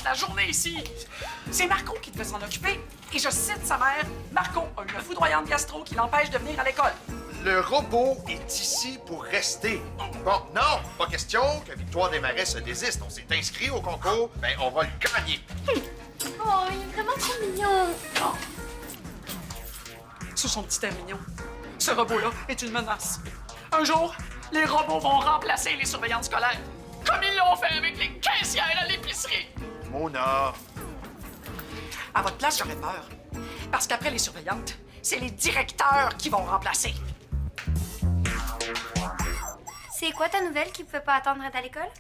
la journée ici. C'est Marco qui devait s'en occuper. Et je cite sa mère, Marco a une foudroyante gastro qui l'empêche de venir à l'école. Le robot est ici pour rester. Bon, non, pas question que Victoire Desmarais se désiste. On s'est inscrit au concours, ben on va le gagner. Oh, il est vraiment trop mignon. Sur son petit air mignon, ce robot-là est une menace. Un jour, les robots vont remplacer les surveillantes scolaires, comme ils l'ont fait avec les caissières à l'épicerie. Mona, À votre place, j'aurais peur. Parce qu'après les surveillantes, c'est les directeurs qui vont remplacer. C'est quoi ta nouvelle qui pouvait pas attendre à l'école?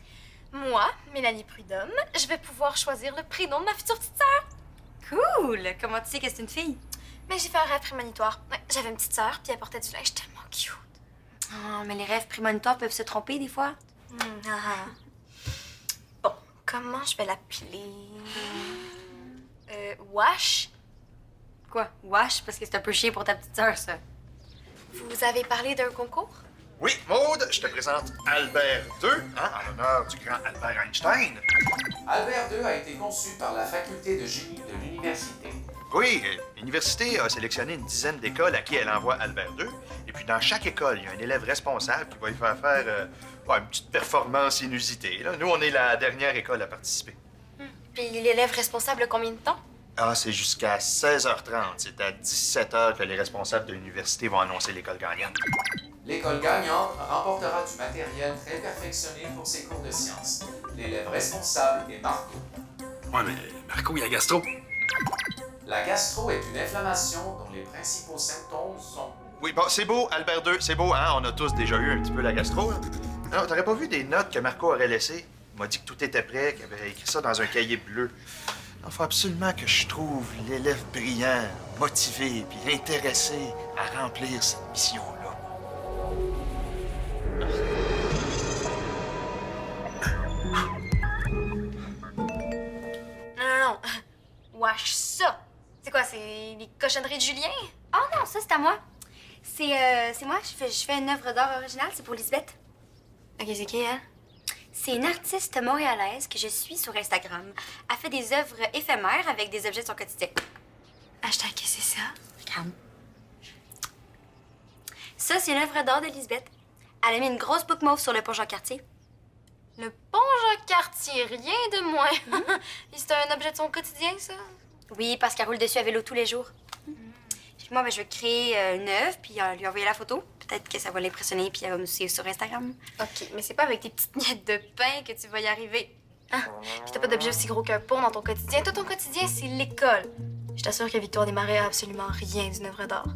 Moi, Mélanie Prudhomme, je vais pouvoir choisir le prénom de ma future petite sœur. Cool! Comment tu sais que c'est une fille? Mais j'ai fait un rêve prémonitoire. Ouais, j'avais une petite sœur, puis elle portait du linge tellement cute. Oh, mais les rêves prémonitoires peuvent se tromper des fois. Bon, comment je vais l'appeler? Wash? Quoi? Wesh, parce que c'est un peu chiant pour ta petite sœur, ça. Vous avez parlé d'un concours? oui, Maude, je te présente Albert II, hein, en l'honneur du grand Albert Einstein. Albert II a été conçu par la faculté de génie de l'université. Oui, l'université a sélectionné une dizaine d'écoles à qui elle envoie Albert II. Et puis dans chaque école, il y a un élève responsable qui va lui faire faire une petite performance inusitée. Là. Nous, on est la dernière école à participer. Puis l'élève responsable a combien de temps? Ah, c'est jusqu'à 16h30. C'est à 17h que les responsables de l'université vont annoncer l'école gagnante. L'école gagnante remportera du matériel très perfectionné pour ses cours de sciences. L'élève responsable est Marco. Ouais, mais Marco, il a gastro. La gastro est une inflammation dont les principaux symptômes sont... Oui, bon, c'est beau, Albert II, c'est beau, hein? On a tous déjà eu un petit peu la gastro, là. Non, t'aurais pas vu des notes que Marco aurait laissées? Il m'a dit que tout était prêt, qu'il avait écrit ça dans un cahier bleu. Il faut absolument que je trouve l'élève brillant, motivé puis intéressé à remplir cette mission-là. Non. Wash ça! C'est quoi, c'est les cochonneries de Julien? Oh non, ça, c'est à moi. C'est moi, je fais une œuvre d'art originale, c'est pour Lisbeth. Ok, c'est qui, hein? C'est une artiste montréalaise que je suis sur Instagram. Elle fait des œuvres éphémères avec des objets de son quotidien. Hashtag, que c'est ça? Regarde. Ça, c'est une œuvre d'art de Lisbeth. Elle a mis une grosse boucle mauve sur le pont Jean-Cartier. Le pont Jean-Cartier, rien de moins. Et c'est un objet de son quotidien, ça? Oui, parce qu'elle roule dessus à vélo tous les jours. Puis moi, je vais créer une œuvre, puis lui envoyer la photo. Peut-être que ça va l'impressionner, puis elle va me suivre sur Instagram. OK, mais c'est pas avec tes petites miettes de pain que tu vas y arriver. Hein? Puis t'as pas d'objet aussi gros qu'un pont dans ton quotidien. Toi, ton quotidien, c'est l'école. Je t'assure que Victoire Desmarais a absolument rien d'une œuvre d'art.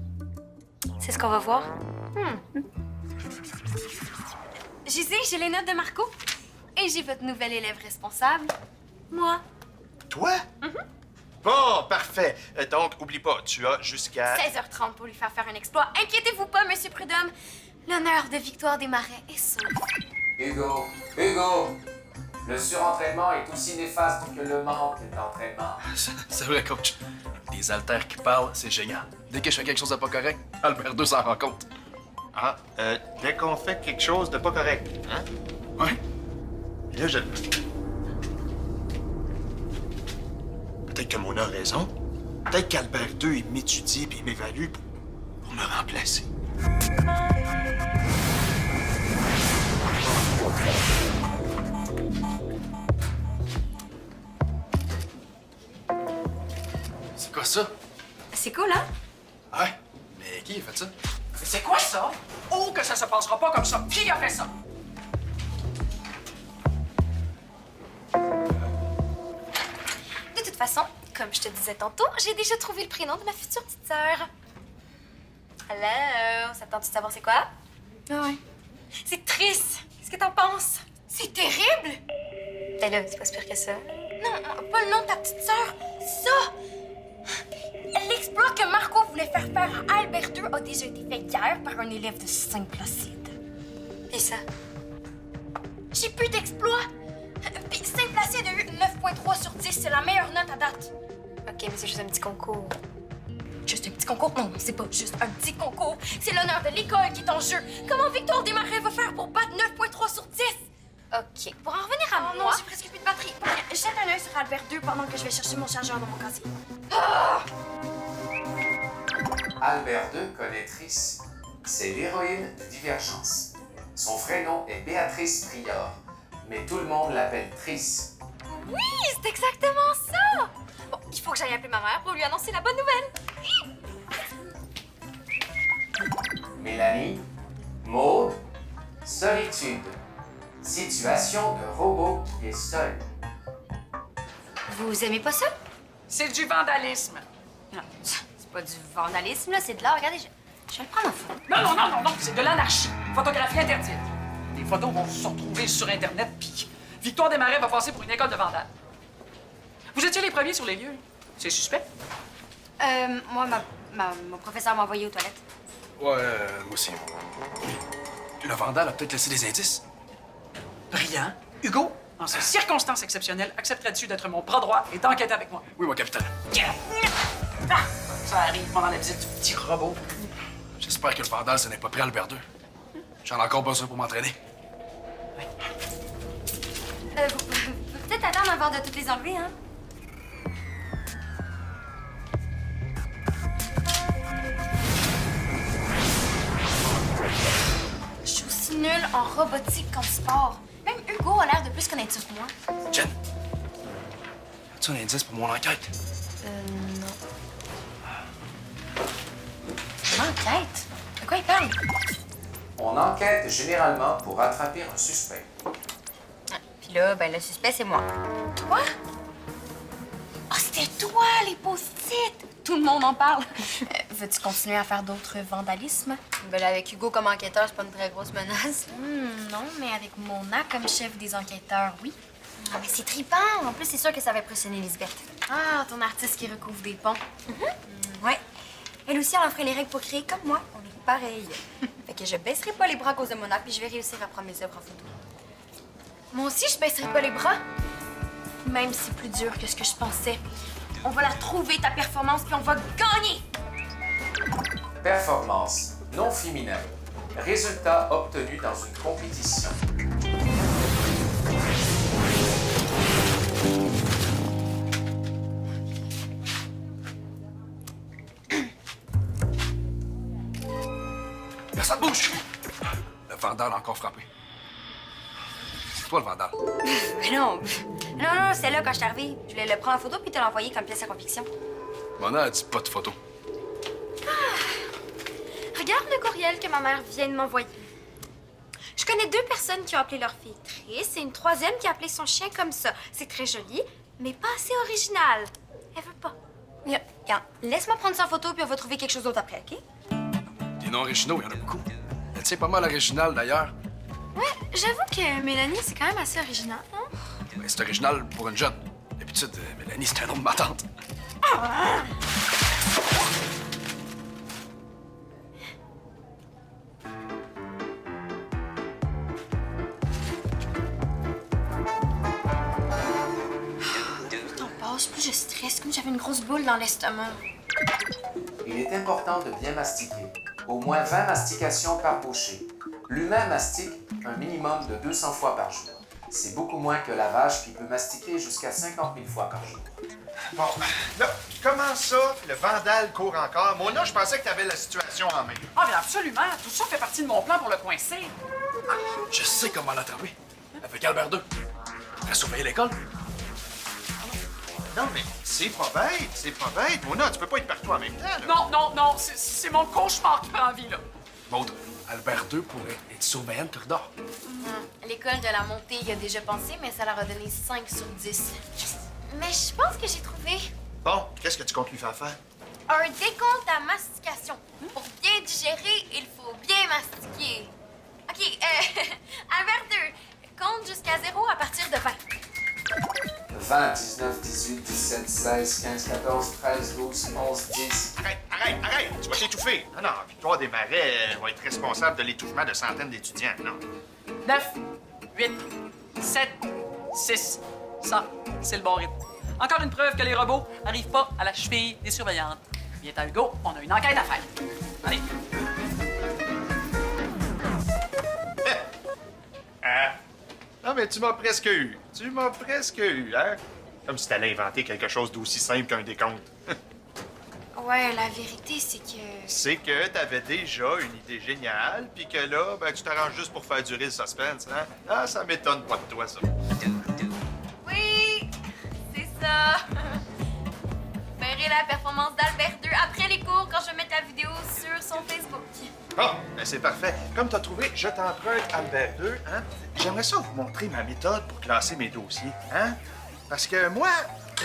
C'est ce qu'on va voir. Gisée, j'ai les notes de Marco. Et j'ai votre nouvelle élève responsable. Moi. Toi? Bon, parfait. Donc, oublie pas, tu as jusqu'à... 16h30 pour lui faire un exploit. Inquiétez-vous pas, Monsieur Prudhomme. L'honneur de Victoire Desmarais est sauf. Hugo! Hugo! Le surentraînement est aussi néfaste que le manque d'entraînement. C'est vrai, coach. Des haltères qui parlent, c'est génial. Dès que je fais quelque chose de pas correct, Albert II s'en rend compte. Ah, dès qu'on fait quelque chose de pas correct, hein? Ouais. Là, je... Peut-être que Mona a raison. Peut-être qu'Albert II, il m'étudie puis il m'évalue pour me remplacer. C'est quoi ça? C'est cool, hein? Ouais. Mais qui a fait ça? Mais c'est quoi ça? Oh, que ça se passera pas comme ça. Qui a fait ça? De toute façon, comme je te disais tantôt, j'ai déjà trouvé le prénom de ma future petite sœur. Hello, ça te tente de savoir c'est quoi? Ah ouais. C'est triste. Qu'est-ce que t'en penses? C'est terrible! Ben là, c'est pas si pire que ça. Non, pas le nom de ta petite sœur. Ça! L'exploit que Marco voulait faire à Albert II a déjà été fait hier par un élève de Saint-Placide. Et ça? J'ai plus d'exploits! Puis Saint-Placide a eu 9,3 sur 10. C'est la meilleure note à date. OK, mais c'est juste un petit concours. Juste un petit concours? Non, c'est pas juste un petit concours. C'est l'honneur de l'école qui est en jeu. Comment Victoire Desmarais va faire pour battre 9,3 sur 10? OK. Pour en revenir à Non, moi... j'ai presque plus de batterie. Jette un œil sur Albert 2 pendant que je vais chercher mon chargeur dans mon casier. Albert II connaît Triss. C'est l'héroïne de Divergence. Son vrai nom est Béatrice Prior, mais tout le monde l'appelle Triss. Oui, c'est exactement ça! Bon, il faut que j'aille appeler ma mère pour lui annoncer la bonne nouvelle. Mélanie, Maud, solitude. Situation de robot qui est seul. Vous aimez pas ça? C'est du vandalisme. Non, C'est pas du vandalisme, là, c'est de l'art. Regardez, je vais le prendre en photo. non, c'est de l'anarchie. Photographie interdite. Les photos vont se retrouver sur Internet, puis Victoire Desmarais va passer pour une école de vandales. Vous étiez les premiers sur les lieux. C'est suspect? Moi, mon professeur m'a envoyé aux toilettes. Ouais, moi aussi. Le vandale a peut-être laissé des indices. Brillant. Hugo, en ces circonstances exceptionnelles, accepterais-tu d'être mon bras droit et d'enquêter avec moi? Oui, mon capitaine. Ah! Ça arrive pendant la visite du petit robot. J'espère que le vandale, ce n'est pas prêt Albert II. J'en ai encore besoin pour m'entraîner. Vous pouvez peut-être attendre avant de toutes les enlever, hein? Je suis aussi nulle en robotique qu'en sport. Même Hugo a l'air de plus connaître ça que moi. Jen, as-tu un indice pour mon enquête? Non. Une enquête? De quoi il parle? On enquête généralement pour rattraper un suspect. Puis là, ben, le suspect, c'est moi. Toi? Oh, c'était toi, les post-it! Tout le monde en parle. Veux-tu continuer à faire d'autres vandalismes? Ben là, avec Hugo comme enquêteur, c'est pas une très grosse menace. Non, mais avec Mona comme chef des enquêteurs, oui. Ah, mais c'est trippant! En plus, c'est sûr que ça va impressionner Elisabeth. Ah, ton artiste qui recouvre des ponts. Ouais. Elle aussi, elle en ferait les règles pour créer comme moi. On est pareil. Fait que je baisserai pas les bras à cause de Mona, puis je vais réussir à prendre mes œuvres en photo. Moi aussi, je baisserai pas les bras. Même si c'est plus dur que ce que je pensais. On va la trouver, ta performance, puis on va gagner! Performance non féminin. Résultat obtenu dans une compétition. Personne bouge! Le vandale a encore frappé. C'est toi le vandale. Mais non! Non, c'était là quand je suis arrivée. Je voulais le prendre en photo puis te l'envoyer comme pièce à conviction. Mona a dit pas de photo. Regarde le courriel que ma mère vient de m'envoyer. Je connais 2 personnes qui ont appelé leur fille Triss et une 3e qui a appelé son chien comme ça. C'est très joli, mais pas assez original. Elle veut pas. Regarde, laisse-moi prendre ça en photo puis on va trouver quelque chose d'autre après, OK? Des noms originaux, il y en a beaucoup. Elle tient pas mal original d'ailleurs. Ouais, j'avoue que Mélanie, c'est quand même assez original, hein? Mais c'est original pour une jeune. D'habitude, Mélanie, c'est un nom de ma tante. Plus le temps passe, plus je stresse, comme j'avais une grosse boule dans l'estomac. Il est important de bien mastiquer. Au moins 20 mastications par bouchée. L'humain mastique un minimum de 200 fois par jour. C'est beaucoup moins que la vache qui peut mastiquer jusqu'à 50 000 fois par jour. Bon, là, comment ça, le vandale court encore? Mona, je pensais que t'avais la situation en main. Ah, bien absolument. Tout ça fait partie de mon plan pour le coincer. Je sais comment l'attraper. Avec Albert II. Elle surveiller l'école. Non, mais c'est pas bête. Mona, tu peux pas être partout en même temps, là. Non, c'est mon cauchemar qui prend vie, là. Maud, Albert II pourrait être surveillant de corridor. L'école de la montée y a déjà pensé, mais ça leur a donné 5 sur 10. Mais je pense que j'ai trouvé Bon, qu'est-ce que tu comptes lui faire faire? un décompte à mastication. Pour bien digérer, il faut bien mastiquer. OK, Albert II, compte jusqu'à 0 à partir de 20. 20, 19, 18, 17, 16, 15, 14, 13, 12, 11, 10. Arrête! Tu vas t'étouffer. Non, Victoire Desmarais va être responsable de l'étouffement de centaines d'étudiants, non? 9, 8, 7, 6, 100. C'est le bon rythme. Encore une preuve que les robots n'arrivent pas à la cheville des surveillantes. Viens à Hugo, on a une enquête à faire. Allez. Ah, mais tu m'as presque eu. Tu m'as presque eu, hein? Comme si t'allais inventer quelque chose d'aussi simple qu'un décompte. Ouais, la vérité, c'est que... C'est que t'avais déjà une idée géniale, puis que là, ben, tu t'arranges juste pour faire durer le suspense, hein? Ah, ça m'étonne pas de toi, ça. Oui, c'est ça. Vous verrez la performance d'Albert II après les cours quand je vais mettre la vidéo sur son Facebook. Ah, ben c'est parfait. Comme t'as trouvé Je t'emprunte Albert II, hein? J'aimerais ça vous montrer ma méthode pour classer mes dossiers, hein? Parce que moi,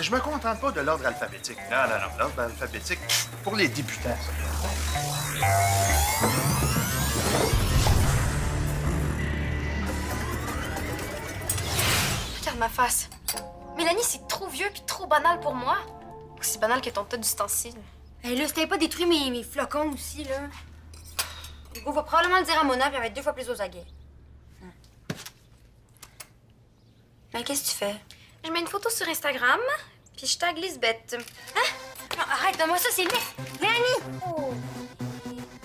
je me contente pas de l'ordre alphabétique. Non, non, non. L'ordre alphabétique, pour les débutants, ça. Regarde ma face. Mélanie, c'est trop vieux puis trop banal pour moi. Aussi banal que ton tas d'ustensiles. Hé, là, c'était pas détruit mes flocons aussi, là. Hugo va probablement le dire à Mona, puis elle va être 2 fois plus aux aguets. Mais qu'est-ce que tu fais? Je mets une photo sur Instagram, puis je tag Lisbeth. Non, arrête, donne-moi ça, c'est lui. Mélanie! Oh.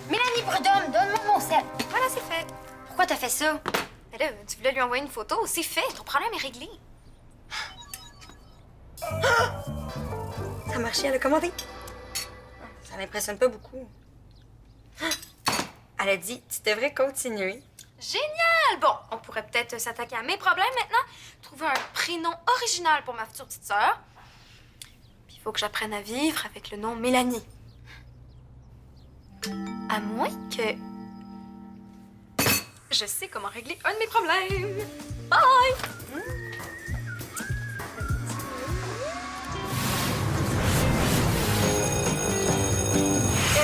Mélanie Prudhomme, donne-moi mon sel. Voilà, c'est fait. Pourquoi t'as fait ça? Mais là, tu voulais lui envoyer une photo, c'est fait. Ton problème est réglé. Ça a marché, elle a commandé. Ça l'impressionne pas beaucoup. Elle a dit, tu devrais continuer. Génial! Bon, on pourrait peut-être s'attaquer à mes problèmes maintenant. Trouver un prénom original pour ma future petite sœur. Puis il faut que j'apprenne à vivre avec le nom Mélanie. À moins que... Je sais comment régler un de mes problèmes. Bye!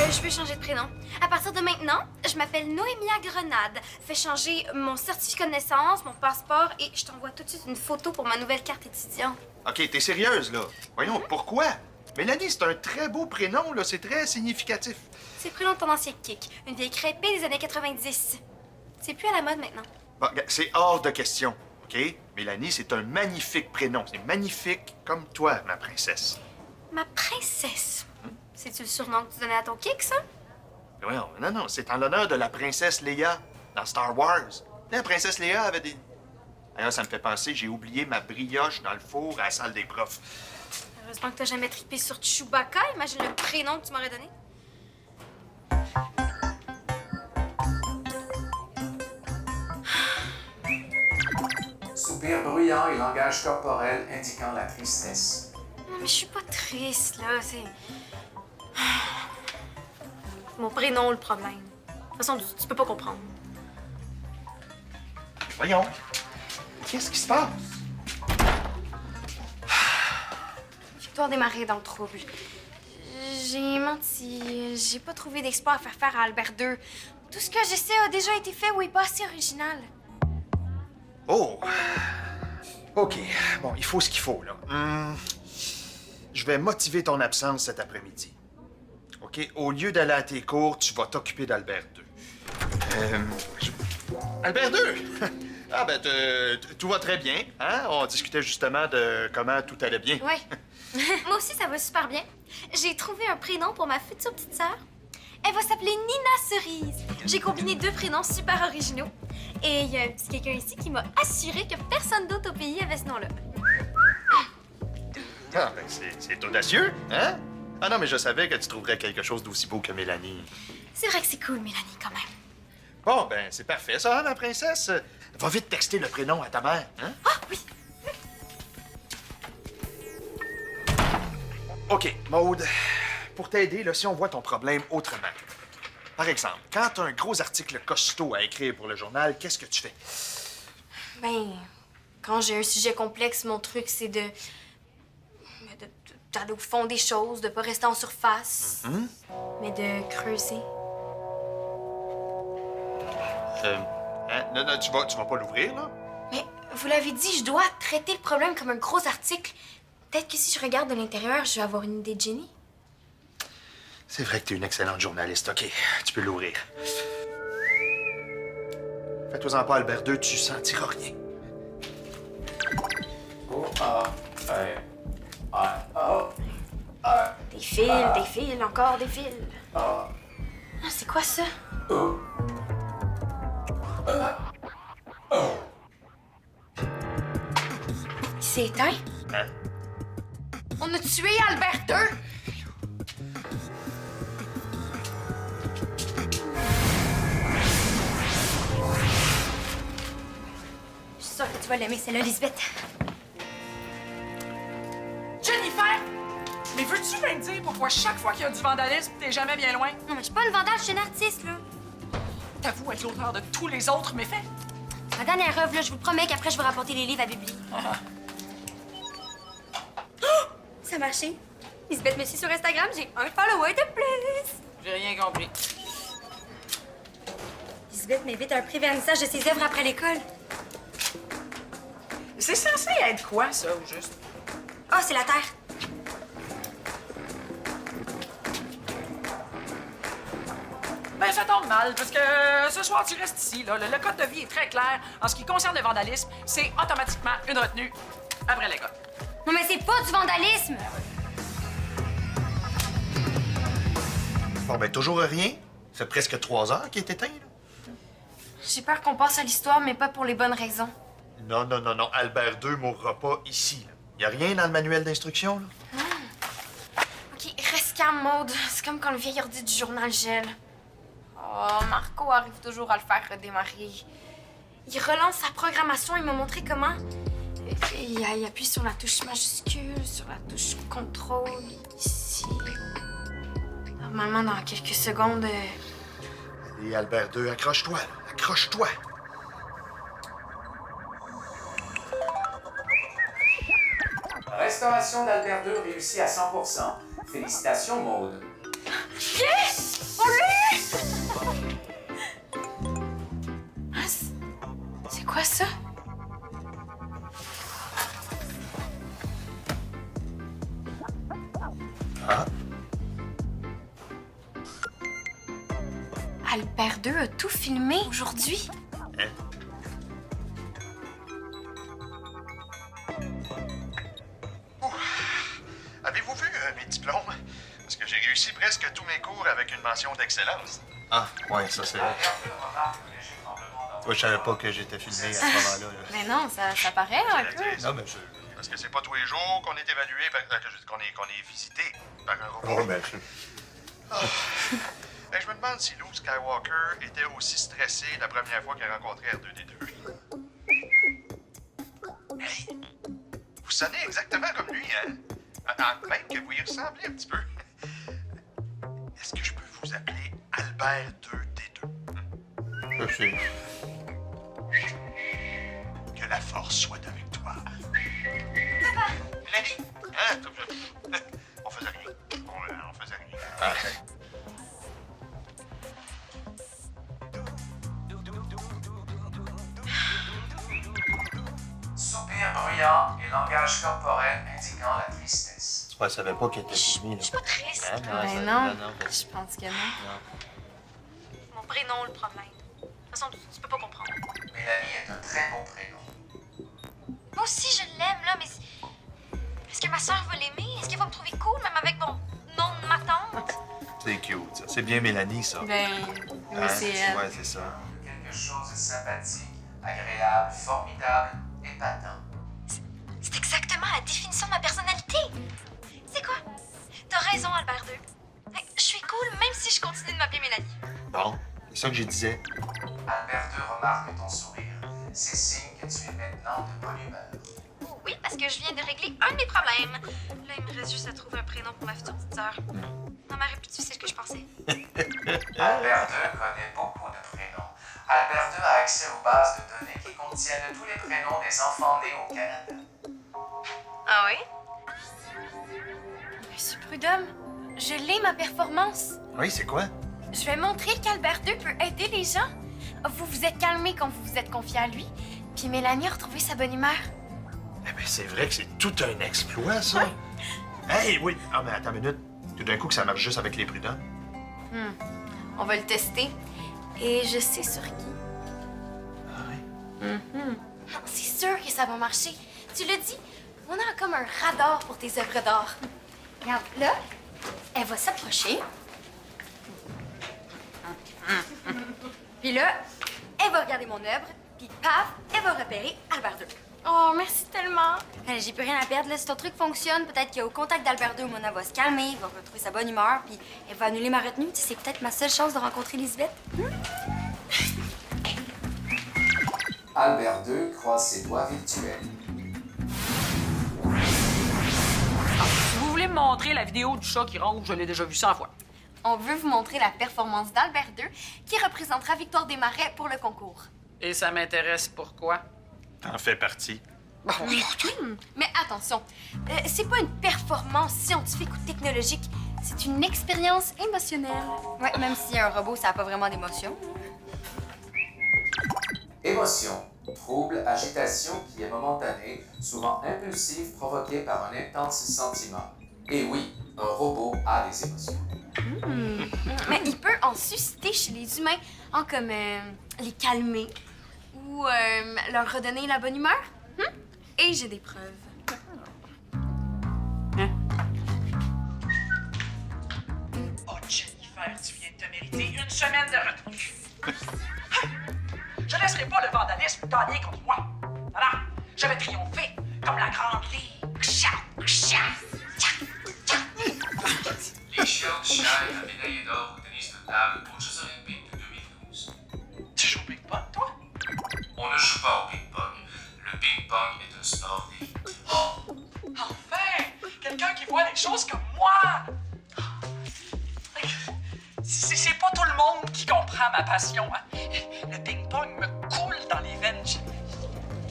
Je peux changer de prénom. À partir de maintenant, je m'appelle Noémia Grenade. Fais changer mon certificat de naissance, mon passeport et je t'envoie tout de suite une photo pour ma nouvelle carte étudiante. OK, t'es sérieuse, là? Voyons, pourquoi? Mélanie, c'est un très beau prénom, là. C'est très significatif. C'est le prénom de ton ancien kick, une vieille crêpée des années 90. C'est plus à la mode maintenant. Bon, c'est hors de question, OK? Mélanie, c'est un magnifique prénom. C'est magnifique comme toi, ma princesse. Ma princesse. C'est-tu le surnom que tu donnais à ton kick, ça? Voyons, non, non, c'est en l'honneur de la princesse Leia dans Star Wars. La princesse Leia avait des... D'ailleurs, ça me fait penser, j'ai oublié ma brioche dans le four à la salle des profs. Heureusement que t'as jamais trippé sur Chewbacca. Imagine le prénom que tu m'aurais donné. Soupir bruyant et langage corporel indiquant la tristesse. Non, mais je suis pas triste, là. C'est... Mon prénom, le problème. De toute façon, tu peux pas comprendre. Voyons, qu'est-ce qui se passe? Victoire démarrée dans le trouble. J'ai menti. J'ai pas trouvé d'exploit à faire à Albert II. Tout ce que j'essaie a déjà été fait ou est pas assez original. Oh! OK. Bon, il faut ce qu'il faut, là. Je vais motiver ton absence cet après-midi. OK? Au lieu d'aller à tes cours, tu vas t'occuper d'Albert II. Albert II! Ah, ben, tout va très bien, hein? On discutait justement de comment tout allait bien. Ouais. Moi aussi, ça va super bien. J'ai trouvé un prénom pour ma future petite sœur. Elle va s'appeler Nina Cerise. J'ai combiné 2 prénoms super originaux. Et il y a un petit quelqu'un ici qui m'a assuré que personne d'autre au pays avait ce nom-là. Ah, ben, c'est audacieux, hein? Ah non, mais je savais que tu trouverais quelque chose d'aussi beau que Mélanie. C'est vrai que c'est cool, Mélanie, quand même. Bon, ben, c'est parfait, ça, hein, ma princesse? Va vite texter le prénom à ta mère, hein? Ah, oui! OK, Maude, pour t'aider, là, si on voit ton problème autrement. Par exemple, quand t'as un gros article costaud à écrire pour le journal, qu'est-ce que tu fais? Ben, quand j'ai un sujet complexe, mon truc, c'est d'aller au fond des choses, de pas rester en surface, mais de creuser. Hein? Non, non, tu vas pas l'ouvrir, là? Mais vous l'avez dit, je dois traiter le problème comme un gros article. Peut-être que si je regarde de l'intérieur, je vais avoir une idée de génie. C'est vrai que t'es une excellente journaliste. OK, tu peux l'ouvrir. Fais-toi-en pas, Albert II, tu sentiras rien. Des fils, encore des fils. Ah, c'est quoi ça? s'est éteint? Hein? On a tué Albert II! Je suis sûre que tu vas l'aimer, celle-là, Lisbeth. Jennifer! Mais veux-tu bien me dire pourquoi chaque fois qu'il y a du vandalisme, t'es jamais bien loin? Non, mais je suis pas une vandale, je suis une artiste, là. T'avoues être l'auteur de tous les autres méfaits? Ma dernière œuvre, là, je vous promets qu'après, je vais rapporter les livres à Bibli. Ça a marché. Lisbeth me suit sur Instagram, j'ai un follower de plus. J'ai rien compris. Lisbeth m'invite à un pré-vernissage de ses œuvres après l'école. C'est censé être quoi, ça, au juste? Oh, c'est la Terre. Ben, ça tombe mal, parce que ce soir, tu restes ici, là. Le code de vie est très clair. En ce qui concerne le vandalisme, c'est automatiquement une retenue après l'école. Non, mais c'est pas du vandalisme. Bon, ben, toujours rien. Ça fait presque 3 heures qu'il est éteint, là. J'ai peur qu'on passe à l'histoire, mais pas pour les bonnes raisons. Non, non, non, non. Albert II mourra pas ici, là. Y a rien dans le manuel d'instruction, là. OK, reste calme, Maude. C'est comme quand le vieil ordi du journal gèle. Oh, Marco arrive toujours à le faire redémarrer. Il relance sa programmation, il m'a montré comment. Il appuie sur la touche majuscule, sur la touche contrôle, ici. Normalement, dans quelques secondes... Et Albert II, accroche-toi, là. Accroche-toi. Restauration d'Albert II réussie à 100%. Félicitations, Maude. Yes! On l'a eu! Ah, c'est quoi ça? Ah? Albert II a tout filmé aujourd'hui. Hein? Avez-vous vu mes diplômes? Parce que j'ai réussi presque tous mes cours avec une mention d'excellence. Ah, ouais, ça c'est vrai. Toi, je savais pas que j'étais filmé à ce moment-là. Là. Mais non, ça paraît un peu. Non, mais parce que c'est pas tous les jours qu'on est évalué, qu'on est visité par un robot. Ben, je me demande si Luke Skywalker était aussi stressé la première fois qu'il a rencontré R2D2. Hey, vous sonnez exactement comme lui, hein? Même que vous y ressemblez un petit peu. Est-ce que je peux vous appeler Albert 2D2? Je sais. Que la force soit avec toi. Papa! Mélanie! Hein? On faisait rien. On faisait rien. Arrête. Soupir bruyant et langage corporel indiquant la tristesse. Tu ne savais pas qu'elle était filmée, là? Je suis pas triste. Hein? Ben non, je pense que non. Mon prénom, le problème. De toute façon, tu peux pas comprendre. Mélanie est un très beau prénom. Moi aussi, je l'aime, là, mais... Est-ce que ma soeur va l'aimer? Est-ce qu'elle va me trouver cool, même avec mon nom de ma tante? C'est cute, ça. C'est bien Mélanie, ça. Ben, oui, Hein? c'est elle. Ouais, c'est ça. Quelque chose de sympathique, agréable, formidable, épatant. C'est exactement la définition de ma personnalité. C'est quoi? T'as raison, Albert II. Je suis cool, même si je continue de m'appeler Mélanie. Bon, c'est ça que je disais. Albert II remarque ton sourire. C'est signe que tu es maintenant de bonne humeur. Oui, parce que je viens de régler un de mes problèmes. Là, il me reste juste à trouver un prénom pour ma future petite sœur. Ma mère est plus difficile que je pensais. Albert II connaît beaucoup de prénoms. Albert II a accès aux bases de données qui contiennent tous les prénoms des enfants nés au Canada. Ah oui? Monsieur Prudhomme, je l'ai, ma performance. Oui, c'est quoi? Je vais montrer qu'Albert II peut aider les gens. Vous vous êtes calmé quand vous vous êtes confié à lui. Puis Mélanie a retrouvé sa bonne humeur. Eh bien, c'est vrai que c'est tout un exploit, ça. Hey, oui. Ah, mais attends une minute. Tout d'un coup que ça marche juste avec les prud'hommes. On va le tester. Et je sais sur qui. Ah oui? Non, c'est sûr que ça va marcher. Tu l'as dit, on a comme un radar pour tes œuvres d'art. Regarde, là, elle va s'approcher. Puis là, elle va regarder mon œuvre, puis paf, elle va repérer Albert II. Oh, merci tellement. J'ai plus rien à perdre, là. Si ton truc fonctionne, peut-être qu'au contact d'Albert II, Mona va se calmer, va retrouver sa bonne humeur, puis elle va annuler ma retenue. Tu sais, c'est peut-être ma seule chance de rencontrer Lisbeth. Albert II croise ses doigts virtuels. Si vous voulez me montrer la vidéo du chat qui ronge, je l'ai déjà vu 100 fois. On veut vous montrer la performance d'Albert II qui représentera Victoire Desmarais pour le concours. Et ça m'intéresse pourquoi? T'en fais partie. Mais attention, c'est pas une performance scientifique ou technologique, c'est une expérience émotionnelle. Ouais, même si un robot, ça n'a pas vraiment d'émotion. Émotion, trouble, agitation qui est momentanée, souvent impulsive, provoquée par un intense sentiment. Et oui, un robot a des émotions. Mais il peut en susciter chez les humains, comme les calmer ou leur redonner la bonne humeur. Et j'ai des preuves. Oh, Jennifer, tu viens de te mériter une semaine de retenue. Je laisserai pas le vandalisme gagner contre moi. Non, non, je vais triompher comme la grande ligue. Les Chiens Shai a médaillé d'or au tennis de table aux Jeux Olympiques de 2012. Tu joues au ping-pong, toi? On ne joue pas au ping-pong. Le ping-pong est un sport d'élite. Enfin! Quelqu'un qui voit les choses comme moi! C'est pas tout le monde qui comprend ma passion. Hein? Le ping-pong me coule dans les veines.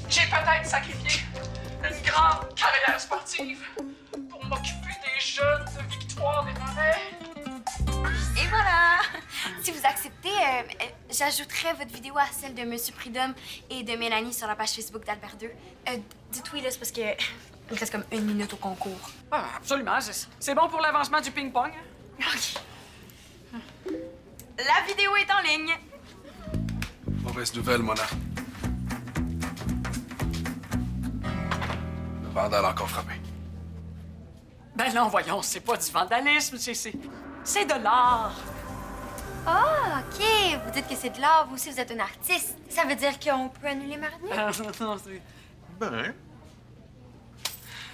J'ai peut-être sacrifié une grande carrière sportive pour m'occuper des jeunes de Victoire Desmarais. Et voilà! Si vous acceptez, j'ajouterai votre vidéo à celle de Monsieur Prudhomme et de Mélanie sur la page Facebook d'Albert II. Dites-oui, là, c'est parce que il reste comme 1 minute au concours. Ah, absolument. C'est bon pour l'avancement du ping-pong. Hein? OK. La vidéo est en ligne. Mauvaise nouvelle, Mona. Le vandale a encore frappé. Ben non, voyons, c'est pas du vandalisme, c'est de l'art. Ah, OK. Vous dites que c'est de l'art, vous aussi, vous êtes un artiste. Ça veut dire qu'on peut annuler ma retenue? Ben,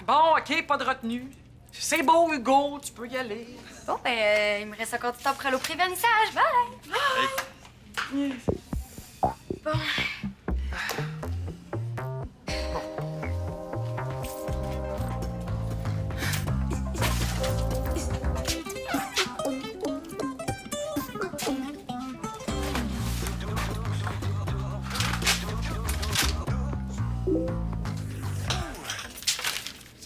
Bon, OK, pas de retenue. C'est beau, Hugo, tu peux y aller. Bon, ben, il me reste encore du temps pour aller au pré-vernissage. Bye! hey, Bon.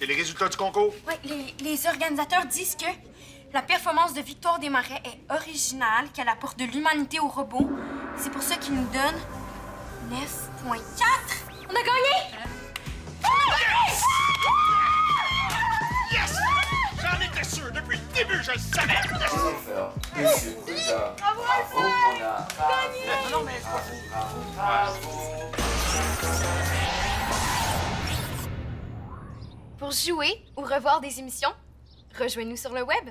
c'est les résultats du concours. Ouais, les organisateurs disent que la performance de Victoire Desmarais est originale, qu'elle apporte de l'humanité au robot. C'est pour ça qu'ils nous donnent 9,4. On a gagné! Yes! J'en étais sûr depuis le début, je le savais! Jennifer, Monsieur Prudhomme, bravo, Mona. Non, mais... Bravo. Pour jouer ou revoir des émissions, rejoignez-nous sur le web.